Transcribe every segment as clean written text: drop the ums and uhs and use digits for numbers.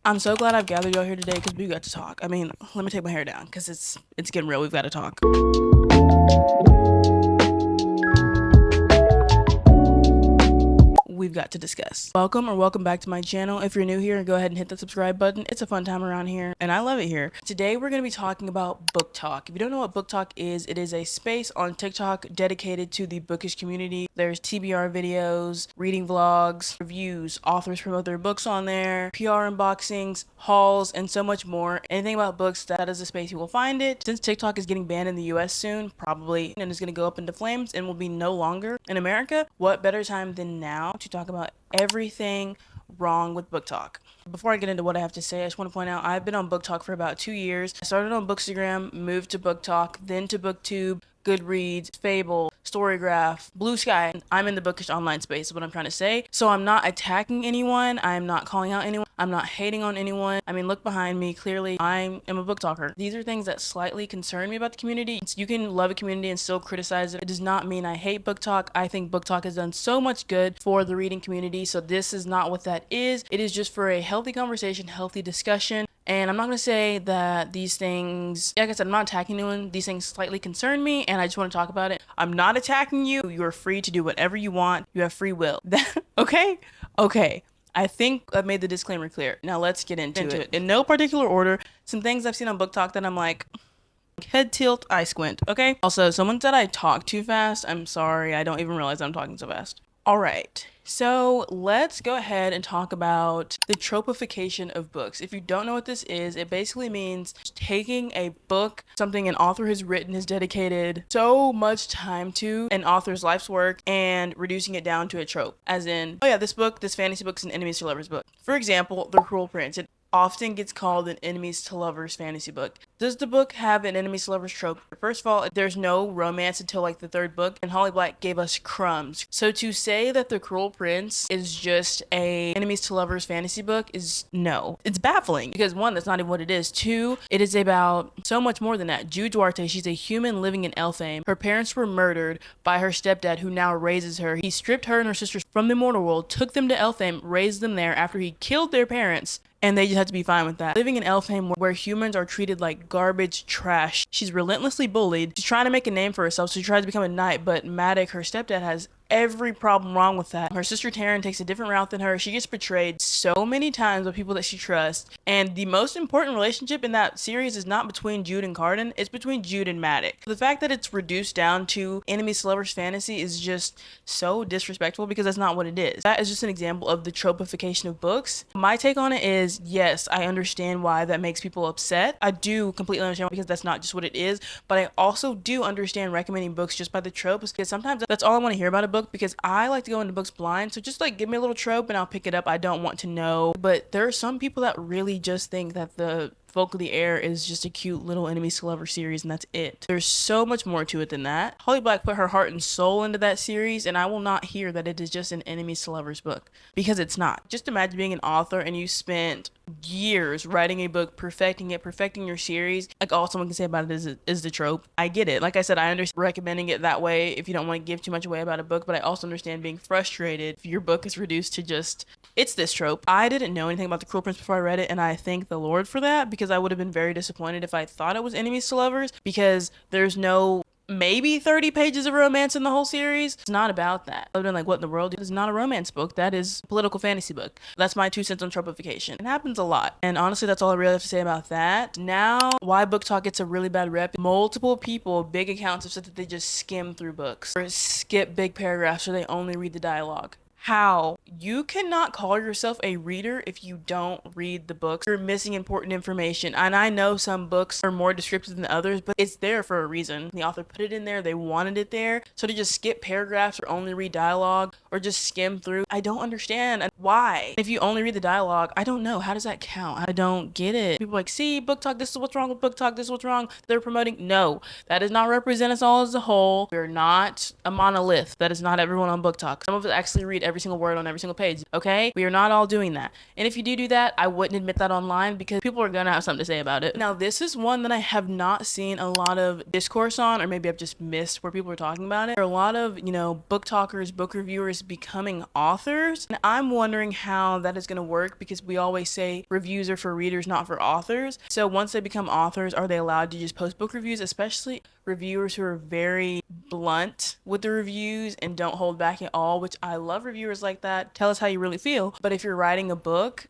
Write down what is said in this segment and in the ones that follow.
I'm so glad I've gathered y'all here today because we got to talk. I mean, let me take my hair down because it's getting real. We've got to talk. We've got to discuss. Welcome back to my channel. If you're new here, go ahead and hit the subscribe button. It's a fun time around here and I love it here. Today we're going to be talking about BookTok. If you don't know what BookTok is, it is a space on TikTok dedicated to the bookish community. There's TBR videos, reading vlogs, reviews, authors promote their books on there, PR unboxings, hauls, and so much more. Anything about books, that is a space you will find it. Since TikTok is getting banned in the US soon, probably, and is going to go up into flames and will be no longer in America, what better time than now to talk about everything wrong with BookTok. Before I get into what I have to say, I just want to point out I've been on BookTok for about 2 years. I started on Bookstagram, moved to BookTok, then to BookTube, Goodreads, Fable, Storygraph, Blue Sky. I'm in the bookish online space is what I'm trying to say. So I'm not attacking anyone. I'm not calling out anyone. I'm not hating on anyone. I mean, look behind me. Clearly, I am a book talker. These are things that slightly concern me about the community. You can love a community and still criticize it. It does not mean I hate BookTok. I think BookTok has done so much good for the reading community. So this is not what that is. It is just for a healthy conversation, healthy discussion. And I'm not going to say that these things, like I said, I'm not attacking anyone. These things slightly concern me and I just want to talk about it. I'm not attacking you. You are free to do whatever you want. You have free will. Okay? Okay. I think I've made the disclaimer clear. Now let's get into it. In no particular order, some things I've seen on BookTok that I'm like, head tilt, eye squint, okay? Also, someone said I talk too fast. I'm sorry. I don't even realize I'm talking so fast. All right, so let's go ahead and talk about the tropification of books. If you don't know what this is, it basically means taking a book, something an author has written, has dedicated so much time to, an author's life's work, and reducing it down to a trope. As in, oh yeah, this fantasy book is an enemies to lovers book. For example, The Cruel Prince. It often gets called an enemies to lovers fantasy book. Does the book have an enemies to lovers trope? First of all, there's no romance until like the third book, and Holly Black gave us crumbs. So to say that The Cruel Prince is just a enemies to lovers fantasy book is no. It's baffling because one, that's not even what it is. Two, it is about so much more than that. Jude Duarte, she's a human living in Elfame. Her parents were murdered by her stepdad who now raises her. He stripped her and her sisters from the mortal world, took them to Elfame, raised them there after he killed their parents. And they just have to be fine with that. Living in Elfame where humans are treated like garbage trash. She's relentlessly bullied. She's trying to make a name for herself, so she tries to become a knight, but Maddox, her stepdad, has every problem wrong with that. Her sister Taryn takes a different route than her. She gets betrayed so many times by people that she trusts. And the most important relationship in that series is not between Jude and Carden, it's between Jude and Maddox. The fact that it's reduced down to enemies to lovers fantasy is just so disrespectful because that's not what it is. That is just an example of the tropification of books. My take on it is, yes, I understand why that makes people upset. I do completely understand because that's not just what it is, but I also do understand recommending books just by the tropes because sometimes that's all I want to hear about a book because I like to go into books blind. So just like give me a little trope and I'll pick it up. I don't want to know. But there are some people that really just think that the Folk of the Air is just a cute little enemies to lover series and that's it. There's so much more to it than that. Holly Black put her heart and soul into that series and I will not hear that it is just an enemies to lovers book because it's not. Just imagine being an author and you spent years writing a book, perfecting it, perfecting your series. Like all someone can say about it is the trope. I get it. Like I said, I understand recommending it that way if you don't want to give too much away about a book, but I also understand being frustrated if your book is reduced to just, it's this trope. I didn't know anything about The Cruel Prince before I read it and I thank the Lord for that because I would have been very disappointed if I thought it was enemies to lovers because there's no maybe 30 pages of romance in the whole series. It's not about that. I've been like, what in the world? It's not a romance book. That is a political fantasy book. That's my 2 cents on tropification. It happens a lot. And honestly, that's all I really have to say about that. Now, why BookTok gets a really bad rep. Multiple people, big accounts have said that they just skim through books or skip big paragraphs or they only read the dialogue. How? You cannot call yourself a reader if you don't read the books. You're missing important information. And I know some books are more descriptive than others, but it's there for a reason. The author put it in there, they wanted it there. So to just skip paragraphs or only read dialogue or just skim through, I don't understand why. If you only read the dialogue, I don't know. How does that count? I don't get it. People are like, see, BookTok, this is what's wrong with BookTok, this is what's wrong. They're promoting. No, that does not represent us all as a whole. We're not a monolith. That is not everyone on BookTok. Some of us actually read every single word on every single page, okay? We are not all doing that. And if you do that, I wouldn't admit that online because people are gonna have something to say about it. Now, this is one that I have not seen a lot of discourse on, or maybe I've just missed where people are talking about it. There are a lot of, book talkers, book reviewers becoming authors, and I'm one wondering how that is going to work, because we always say reviews are for readers, not for authors. So once they become authors, are they allowed to just post book reviews, especially reviewers who are very blunt with the reviews and don't hold back at all, which I love reviewers like that. Tell us how you really feel. But if you're writing a book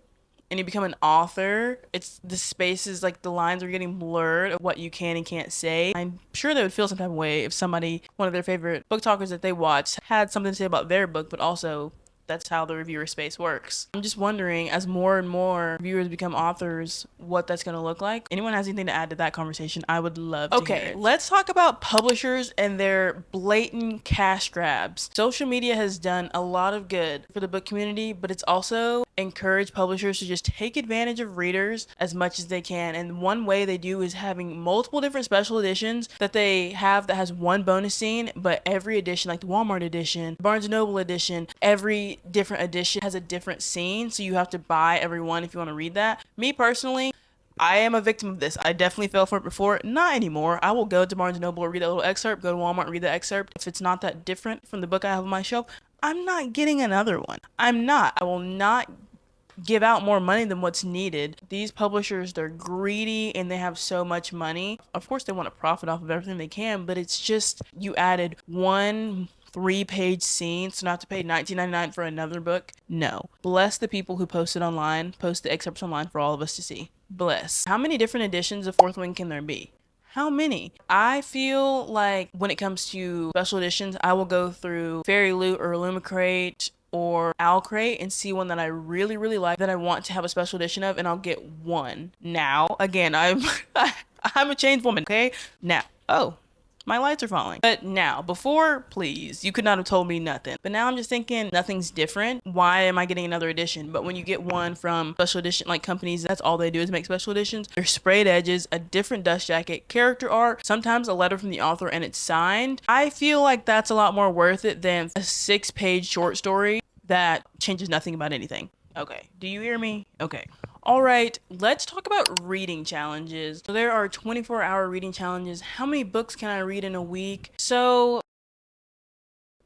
and you become an author, it's the spaces, like the lines are getting blurred of what you can and can't say. I'm sure they would feel some type of way if somebody, one of their favorite book talkers that they watched, had something to say about their book, but also that's how the reviewer space works. I'm just wondering, as more and more reviewers become authors, what that's going to look like. Anyone has anything to add to that conversation, I would love to hear it. Let's talk about publishers and their blatant cash grabs. Social media has done a lot of good for the book community, but it's also encouraged publishers to just take advantage of readers as much as they can. And one way they do is having multiple different special editions that they have that has one bonus scene, but every edition, like the Walmart edition, Barnes & Noble edition, every different edition has a different scene, so you have to buy every one if you want to read that. Me personally, I am a victim of this. I definitely fell for it before. Not anymore. I will go to Barnes & Noble, read that little excerpt, go to Walmart and read the excerpt. If it's not that different from the book I have on my shelf, I'm not getting another one. I will not give out more money than what's needed. These publishers, they're greedy and they have so much money. Of course they want to profit off of everything they can, but it's just, you added one 3-page scene, so not to pay $19.99 for another book. No. Bless the people who post it online, post the excerpts online for all of us to see. Bless. How many different editions of Fourth Wing can there be? How many? I feel like when it comes to special editions, I will go through Fairy Loot or Illumicrate or Owlcrate and see one that I really, really like that I want to have a special edition of, and I'll get one. Now, again, I'm a changed woman, okay? Now, my lights are falling. But now, before, please, you could not have told me nothing. But now I'm just thinking nothing's different. Why am I getting another edition? But when you get one from special edition, like companies, that's all they do is make special editions. They're sprayed edges, a different dust jacket, character art, sometimes a letter from the author and it's signed. I feel like that's a lot more worth it than a 6-page short story that changes nothing about anything. Okay, do you hear me? Okay. All right, let's talk about reading challenges. So there are 24-hour reading challenges. How many books can I read in a week? So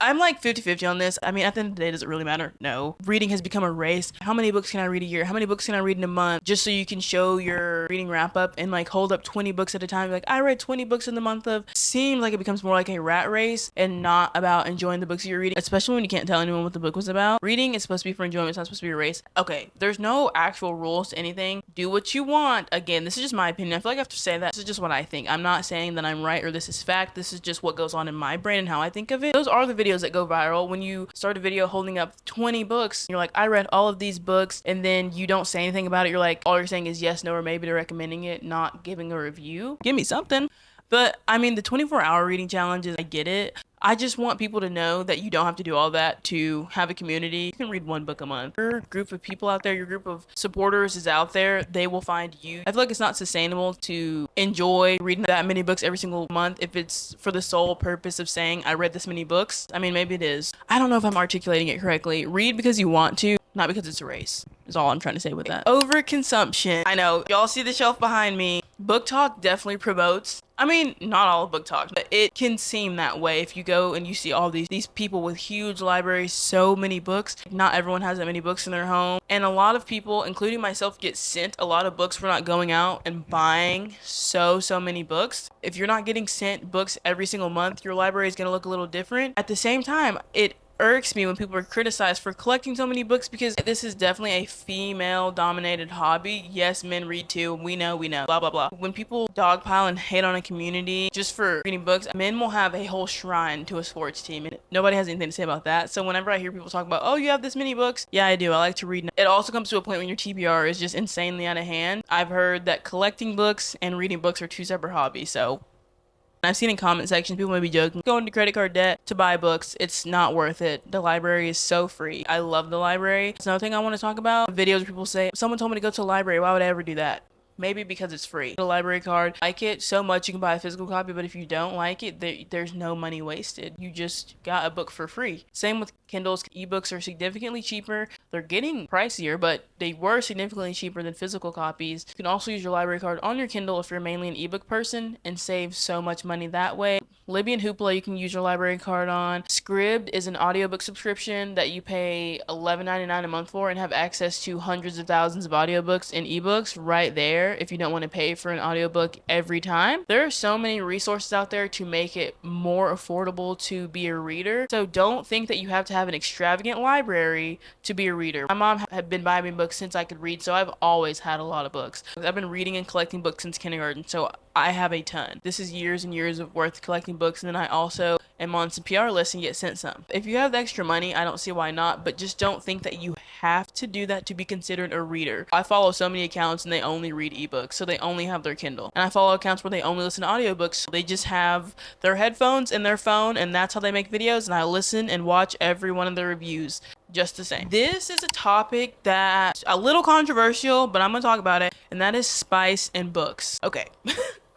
I'm like 50-50 on this. I mean, at the end of the day, does it really matter? No. Reading has become a race. How many books can I read a year? How many books can I read in a month? Just so you can show your reading wrap up and like hold up 20 books at a time. Like, I read 20 books in the month of. Seems like it becomes more like a rat race and not about enjoying the books you're reading, especially when you can't tell anyone what the book was about. Reading is supposed to be for enjoyment. It's not supposed to be a race. Okay, there's no actual rules to anything. Do what you want. Again, this is just my opinion. I feel like I have to say that. This is just what I think. I'm not saying that I'm right or this is fact. This is just what goes on in my brain and how I think of it. Those are the videos that go viral. When you start a video holding up 20 books, you're like, I read all of these books, and then you don't say anything about it. You're like, all you're saying is yes, no, or maybe to recommending it, not giving a review. Give me something. But I mean, the 24-hour reading challenges, I get it. I just want people to know that you don't have to do all that to have a community. You can read one book a month. Your group of people out there, your group of supporters is out there. They will find you. I feel like it's not sustainable to enjoy reading that many books every single month if it's for the sole purpose of saying, I read this many books. I mean, maybe it is. I don't know if I'm articulating it correctly. Read because you want to, not because it's a race, is all I'm trying to say with that. Overconsumption. I know, y'all see the shelf behind me. BookTok definitely promotes, I mean, not all of BookTok, but it can seem that way if you go and you see all these people with huge libraries, so many books. Not everyone has that many books in their home. And a lot of people, including myself, get sent a lot of books for not going out and buying so many books. If you're not getting sent books every single month, your library is going to look a little different. At the same time, it irks me when people are criticized for collecting so many books, because this is definitely a female dominated hobby. Yes, men read too. We know, blah, blah, blah. When people dogpile and hate on a community just for reading books, men will have a whole shrine to a sports team, and nobody has anything to say about that. So whenever I hear people talk about, oh, you have this many books, yeah, I do. I like to read. It also comes to a point when your TBR is just insanely out of hand. I've heard that collecting books and reading books are two separate hobbies. So I've seen in comment sections, people may be joking, going into credit card debt to buy books. It's not worth it. The library is so free. I love the library. It's another thing I want to talk about. Videos where people say, someone told me to go to a library. Why would I ever do that? Maybe because it's free. The library card, like it so much you can buy a physical copy, but if you don't like it, there's no money wasted. You just got a book for free. Same with Kindles, ebooks are significantly cheaper. They're getting pricier, but they were significantly cheaper than physical copies. You can also use your library card on your Kindle if you're mainly an ebook person and save so much money that way. Libby and Hoopla you can use your library card on. Scribd is an audiobook subscription that you pay $11.99 a month for and have access to hundreds of thousands of audiobooks and ebooks right there if you don't want to pay for an audiobook every time. There are so many resources out there to make it more affordable to be a reader. So don't think that you have to have an extravagant library to be a reader. My mom had been buying me books since I could read, so I've always had a lot of books. I've been reading and collecting books since kindergarten, so I have a ton. This is years and years of worth collecting books, and then I also am on some PR lists and get sent some. If you have the extra money, I don't see why not, but just don't think that you have to do that to be considered a reader. I follow so many accounts and they only read ebooks, so they only have their Kindle. And I follow accounts where they only listen to audiobooks, so they just have their headphones in their phone, and that's how they make videos, and I listen and watch every one of their reviews just the same. This is a topic that's a little controversial, but I'm gonna talk about it, and that is spice in books. Okay.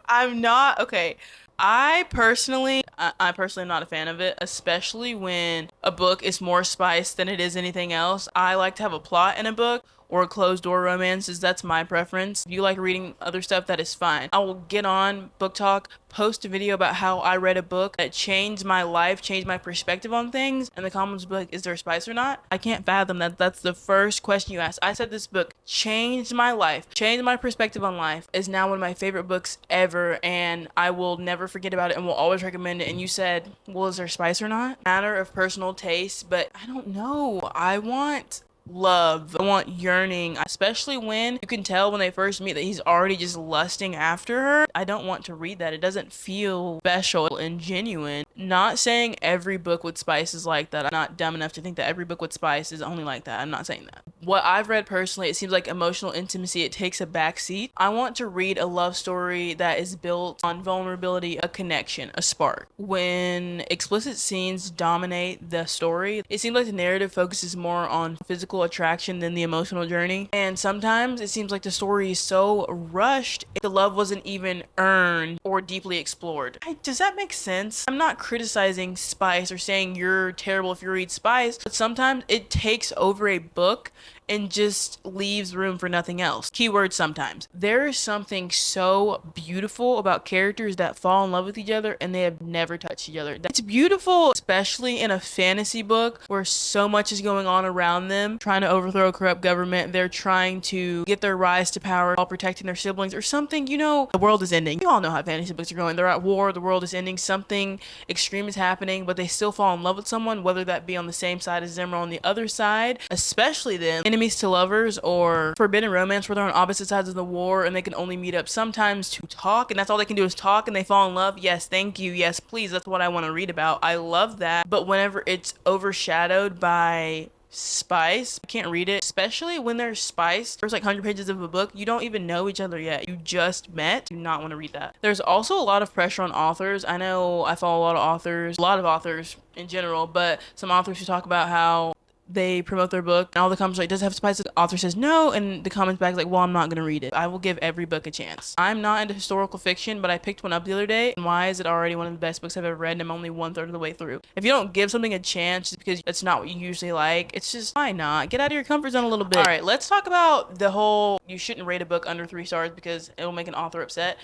I personally am not a fan of it, especially when a book is more spice than it is anything else. I like to have a plot in a book or closed door romances. That's my preference. If you like reading other stuff, that is fine. I will get on BookTok, post a video about how I read a book that changed my life, changed my perspective on things, and the comments will be like, is there spice or not? I can't fathom that. That's the first question you ask. I said this book changed my life, changed my perspective on life, is now one of my favorite books ever, and I will never forget about it and will always recommend it. And you said, well, is there spice or not? Matter of personal taste, but I don't know. I want love, I want yearning, especially when you can tell when they first meet that he's already just lusting after her. I don't want to read that. It doesn't feel special and genuine. Not saying every book with spice is like that. I'm not dumb enough to think that every book with spice is only like that. I'm not saying that. What I've read personally, it seems like emotional intimacy, it takes a back seat. I want to read a love story that is built on vulnerability, a connection, a spark. When explicit scenes dominate the story, it seems like the narrative focuses more on physical attraction than the emotional journey. And sometimes it seems like the story is so rushed, the love wasn't even earned or deeply explored. Does that make sense? I'm not criticizing spice or saying you're terrible if you read spice, but sometimes it takes over a book and just leaves room for nothing else. Keyword sometimes. There is something so beautiful about characters that fall in love with each other and they have never touched each other. It's beautiful, especially in a fantasy book where so much is going on around them, trying to overthrow a corrupt government. They're trying to get their rise to power while protecting their siblings or something. You know, the world is ending. You all know how fantasy books are going. They're at war, the world is ending, something extreme is happening, but they still fall in love with someone, whether that be on the same side as them or on the other side, especially then enemies to lovers or forbidden romance where they're on opposite sides of the war and they can only meet up sometimes to talk, and that's all they can do is talk and they fall in love. Yes, thank you. Yes, please. That's what I want to read about. I love that. But whenever it's overshadowed by spice, I can't read it, especially when there's spice. There's like 100 pages of a book. You don't even know each other yet. You just met. Do not want to read that. There's also a lot of pressure on authors. I know I follow a lot of authors in general, but some authors who talk about how they promote their book and all the comments are like, does it have spice? The author says no, and the comments back is like, well, I'm not gonna read it. I will give every book a chance. I'm not into historical fiction, but I picked one up the other day, and why is it already one of the best books I've ever read and I'm only 1/3 of the way through? If you don't give something a chance just because it's not what you usually like, it's just, why not? Get out of your comfort zone a little bit. All right, let's talk about the whole you shouldn't rate a book under 3 stars because it'll make an author upset.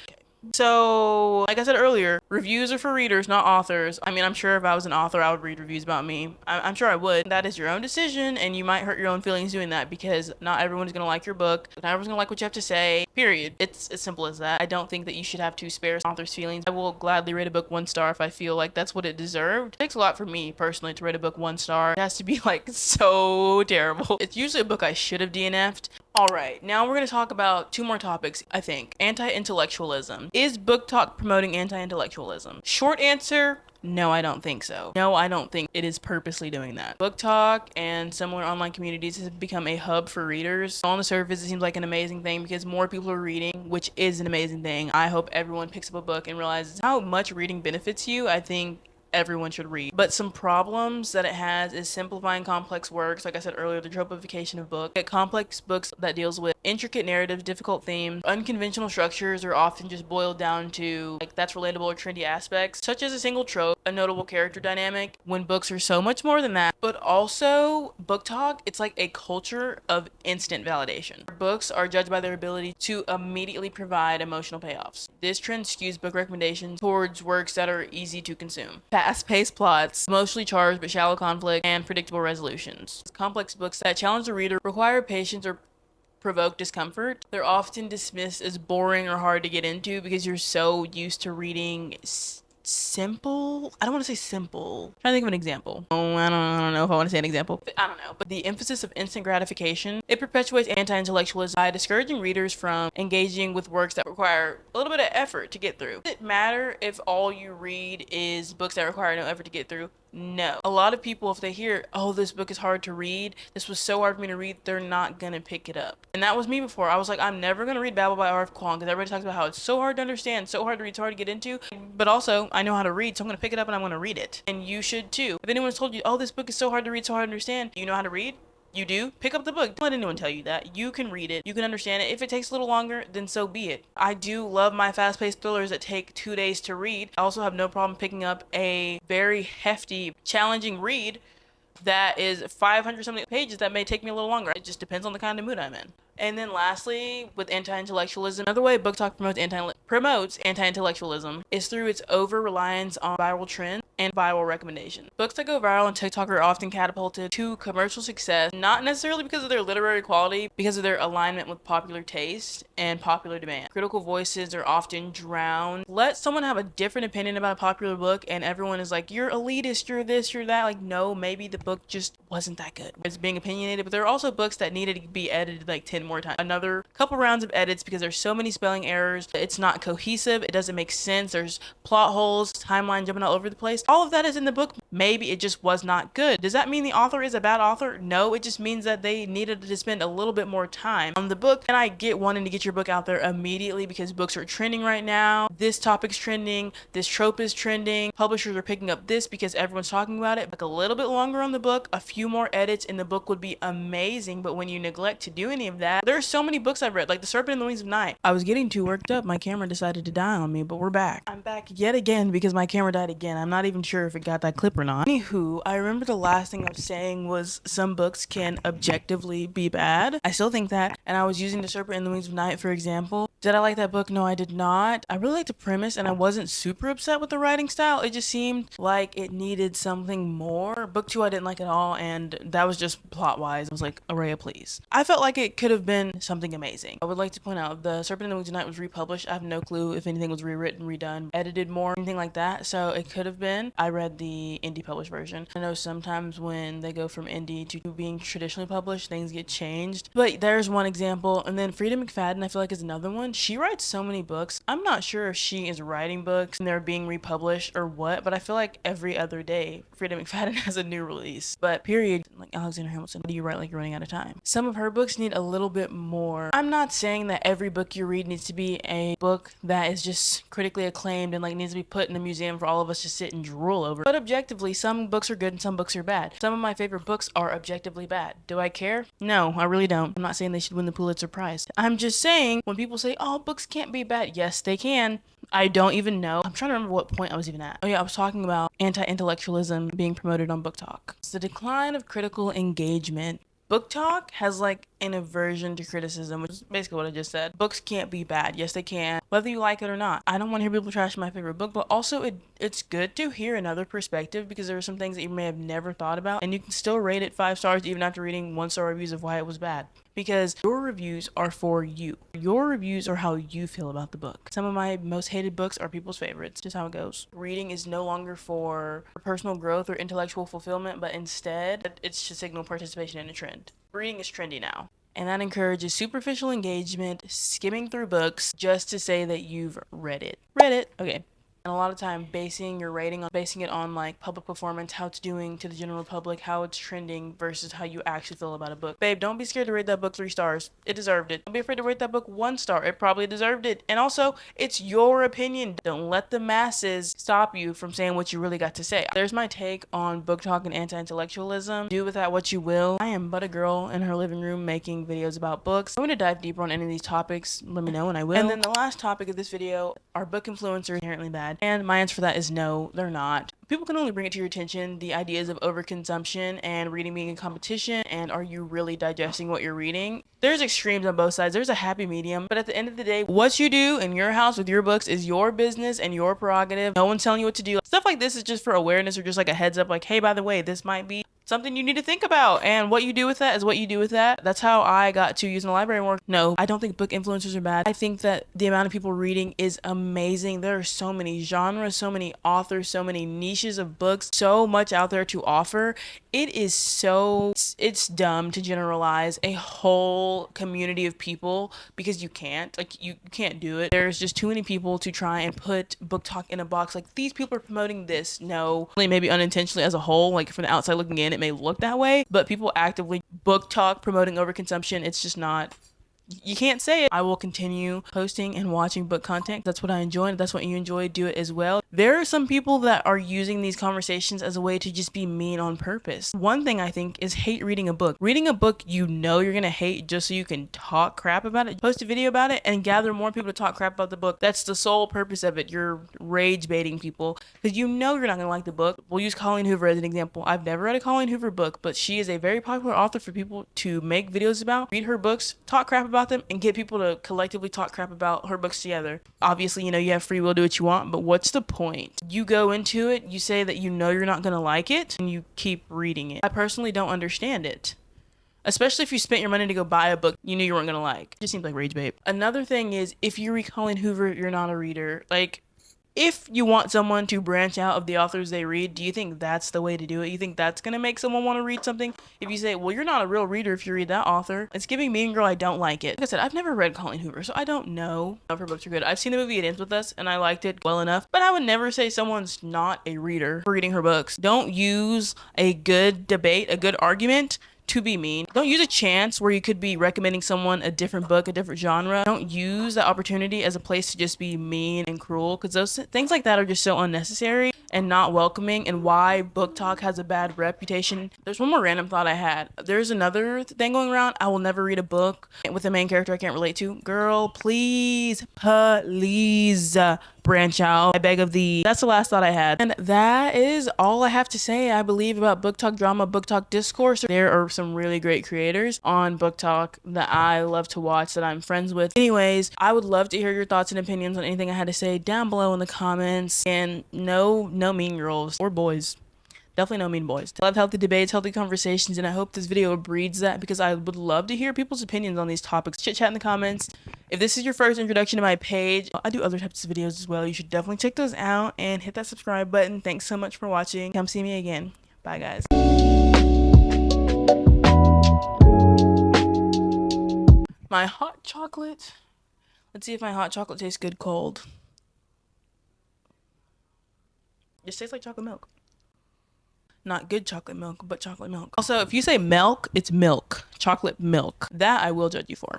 So, like I said earlier, reviews are for readers, not authors. I mean, I'm sure if I was an author, I would read reviews about me. I'm sure I would. That is your own decision, and you might hurt your own feelings doing that because not everyone's going to like your book. Not everyone's going to like what you have to say, period. It's as simple as that. I don't think that you should have to spare author's feelings. I will gladly rate a book 1 star if I feel like that's what it deserved. It takes a lot for me, personally, to rate a book 1 star. It has to be, like, so terrible. It's usually a book I should have DNF'd. Alright, now we're going to talk about 2 more topics, I think. Anti-intellectualism. Is BookTok promoting anti-intellectualism? Short answer, no, I don't think so. No, I don't think it is purposely doing that. BookTok and similar online communities has become a hub for readers. On the surface, it seems like an amazing thing because more people are reading, which is an amazing thing. I hope everyone picks up a book and realizes how much reading benefits you. I think everyone should read. But some problems that it has is simplifying complex works. Like I said earlier, the tropification of book. Complex books that deals with intricate narratives, difficult themes, unconventional structures are often just boiled down to like that's relatable or trendy aspects, such as a single trope, a notable character dynamic, when books are so much more than that. But also, book talk, it's like a culture of instant validation. Books are judged by their ability to immediately provide emotional payoffs. This trend skews book recommendations towards works that are easy to consume. Fast-paced plots, emotionally charged but shallow conflict, and predictable resolutions. Complex books that challenge the reader, require patience, or provoke discomfort. They're often dismissed as boring or hard to get into because you're so used to reading simple. I don't want to say simple. I'm trying to think of an example. Oh, I don't know if I want to say an example. I don't know. But the emphasis of instant gratification, it perpetuates anti-intellectualism by discouraging readers from engaging with works that require a little bit of effort to get through. Does it matter if all you read is books that require no effort to get through? No. A lot of people, if they hear, oh, this book is hard to read, this was so hard for me to read, they're not gonna pick it up. And that was me before. I was like, I'm never gonna read Babel by R.F. Kuang because everybody talks about how it's so hard to understand, so hard to read, so hard to get into. But also, I know how to read, so I'm gonna pick it up and I'm gonna read it. And you should too. If anyone's told you, oh, this book is so hard to read, so hard to understand, do you know how to read? You do? Pick up the book. Don't let anyone tell you that. You can read it. You can understand it. If it takes a little longer, then so be it. I do love my fast-paced thrillers that take 2 days to read. I also have no problem picking up a very hefty, challenging read that is 500 something pages that may take me a little longer. It just depends on the kind of mood I'm in. And then lastly, with anti-intellectualism, another way BookTok promotes anti-intellectualism is through its over-reliance on viral trends and viral recommendations. Books that go viral on TikTok are often catapulted to commercial success, not necessarily because of their literary quality, because of their alignment with popular taste and popular demand. Critical voices are often drowned. Let someone have a different opinion about a popular book and everyone is like, you're elitist, you're this, you're that. Like, no, maybe the book just wasn't that good. It's being opinionated, but there are also books that needed to be edited like 10 more times. Another couple rounds of edits because there's so many spelling errors. It's not cohesive. It doesn't make sense. There's plot holes, timeline jumping all over the place. All of that is in the book. Maybe it just was not good. Does that mean the author is a bad author? No, it just means that they needed to spend a little bit more time on the book. And I get wanting to get your book out there immediately because books are trending right now. This topic's trending. This trope is trending. Publishers are picking up this because everyone's talking about it. Like a little bit longer on the book, a few more edits in the book would be amazing. But when you neglect to do any of that, there are so many books I've read, like The Serpent and the Wings of Night. I was getting too worked up. My camera decided to die on me, but we're back. I'm back yet again because my camera died again. I'm not even sure if it got that clip or not. Anywho, I remember the last thing I was saying was some books can objectively be bad. I still think that, and I was using The Serpent and the Wings of Night for example. Did I like that book? No, I did not. I really liked the premise and I wasn't super upset with the writing style. It just seemed like it needed something more. Book 2 I didn't like at all, and that was just plot wise. I was like, Araya, please. I felt like it could have been something amazing. I would like to point out The Serpent and the Wings of Night was republished. I have no clue if anything was rewritten, redone, edited more, anything like that. So it could have been. I read the indie published version. I know sometimes when they go from indie to being traditionally published, things get changed. But there's one example. And then Frida McFadden, I feel like is another one. She writes so many books. I'm not sure if she is writing books and they're being republished or what, but I feel like every other day Frida McFadden has a new release. But period, like Alexander Hamilton, what do you write like you're running out of time? Some of her books need a little bit more. I'm not saying that every book you read needs to be a book that is just critically acclaimed and like needs to be put in a museum for all of us to sit and drool over. But objectively, some books are good and some books are bad. Some of my favorite books are objectively bad. Do I care? No, I really don't. I'm not saying they should win the Pulitzer Prize. I'm just saying when people say, oh, books can't be bad. Yes, they can. I don't even know. I'm trying to remember what point I was even at. Oh yeah, I was talking about anti-intellectualism being promoted on BookTok. It's the decline of critical engagement. BookTok has like an aversion to criticism, which is basically what I just said. Books can't be bad. Yes, they can, whether you like it or not. I don't want to hear people trash my favorite book, but also it's good to hear another perspective because there are some things that you may have never thought about, and you can still rate it 5 stars even after reading 1-star reviews of why it was bad. Because your reviews are for you. Your reviews are how you feel about the book. Some of my most hated books are people's favorites. Just how it goes. Reading is no longer for personal growth or intellectual fulfillment, but instead, it's to signal participation in a trend. Reading is trendy now. And that encourages superficial engagement, skimming through books just to say that you've read it. Read it. Okay. And a lot of time basing your rating on basing it on like public performance, how it's doing to the general public, how it's trending versus how you actually feel about a book. Babe, don't be scared to rate that book 3 stars. It deserved it. Don't be afraid to rate that book 1 star. It probably deserved it. And also, it's your opinion. Don't let the masses stop you from saying what you really got to say. There's my take on book talk and anti-intellectualism. Do with that what you will. I am but a girl in her living room making videos about books. I'm going to dive deeper on any of these topics. Let me know and I will. And then the last topic of this video, are book influencers inherently bad? And my answer for that is no, they're not. People can only bring it to your attention the ideas of overconsumption and reading being in competition, and are you really digesting what you're reading? There's extremes on both sides. There's a happy medium, but at the end of the day, what you do in your house with your books is your business and your prerogative. No one's telling you what to do. Stuff like this is just for awareness or just like a heads up, like, hey, by the way, this might be something you need to think about, and what you do with that is what you do with that. That's how I got to using the library more. No, I don't think book influencers are bad. I think that the amount of people reading is amazing. There are so many genres, so many authors, so many niches of books, so much out there to offer. It is so, it's dumb to generalize a whole community of people because you can't, like, you can't do it. There's just too many people to try and put book talk in a box. Like, these people are promoting this. No, maybe unintentionally as a whole, like from the outside looking in, it may look that way, but people actively book talk promoting overconsumption. It's just not, you can't say it. I will continue posting and watching book content. That's what I enjoy, and if that's what you enjoy, do it as well. There are some people that are using these conversations as a way to just be mean on purpose. One thing I think is hate reading a book. Reading a book you know you're gonna hate just so you can talk crap about it, post a video about it, and gather more people to talk crap about the book. That's the sole purpose of it. You're rage baiting people because you know you're not gonna like the book. We'll use Colleen Hoover as an example. I've never read a Colleen Hoover book, but she is a very popular author for people to make videos about, read her books, talk crap about them, and get people to collectively talk crap about her books together. Obviously, you know, you have free will, do what you want, but what's the point? You go into it, you say that you know you're not gonna like it, and you keep reading it. I personally don't understand it. Especially if you spent your money to go buy a book you knew you weren't gonna like. It just seems like rage bait. Another thing is, if you read Colleen Hoover, you're not a reader. Like, if you want someone to branch out of the authors they read, do you think that's the way to do it? You think that's gonna make someone want to read something? If you say, well, you're not a real reader if you read that author, it's giving Mean Girl I don't like it. Like I said, I've never read Colleen Hoover, so I don't know if her books are good. I've seen the movie It Ends With Us, and I liked it well enough, but I would never say someone's not a reader for reading her books. Don't use a good debate, a good argument to be mean. Don't use a chance where you could be recommending someone a different book, a different genre. Don't use that opportunity as a place to just be mean and cruel, because those things like that are just so unnecessary and not welcoming, and why book talk has a bad reputation. There's one more random thought I had. There's another thing going around. I will never read a book with a main character I can't relate to. Girl, please branch out. I beg of thee. That's the last thought I had. And that is all I have to say, I believe, about book talk drama, book talk discourse. There are some really great creators on book talk that I love to watch, that I'm friends with. Anyways, I would love to hear your thoughts and opinions on anything I had to say down below in the comments. And no mean girls or boys. Definitely no mean boys. I love healthy debates, healthy conversations, and I hope this video breeds that, because I would love to hear people's opinions on these topics. Chit chat in the comments. If this is your first introduction to my page, I do other types of videos as well. You should definitely check those out and hit that subscribe button. Thanks so much for watching. Come see me again. Bye, guys. My hot chocolate. Let's see if my hot chocolate tastes good cold. It tastes like chocolate milk. Not good chocolate milk, but chocolate milk. Also, if you say milk, it's milk. Chocolate milk. That I will judge you for.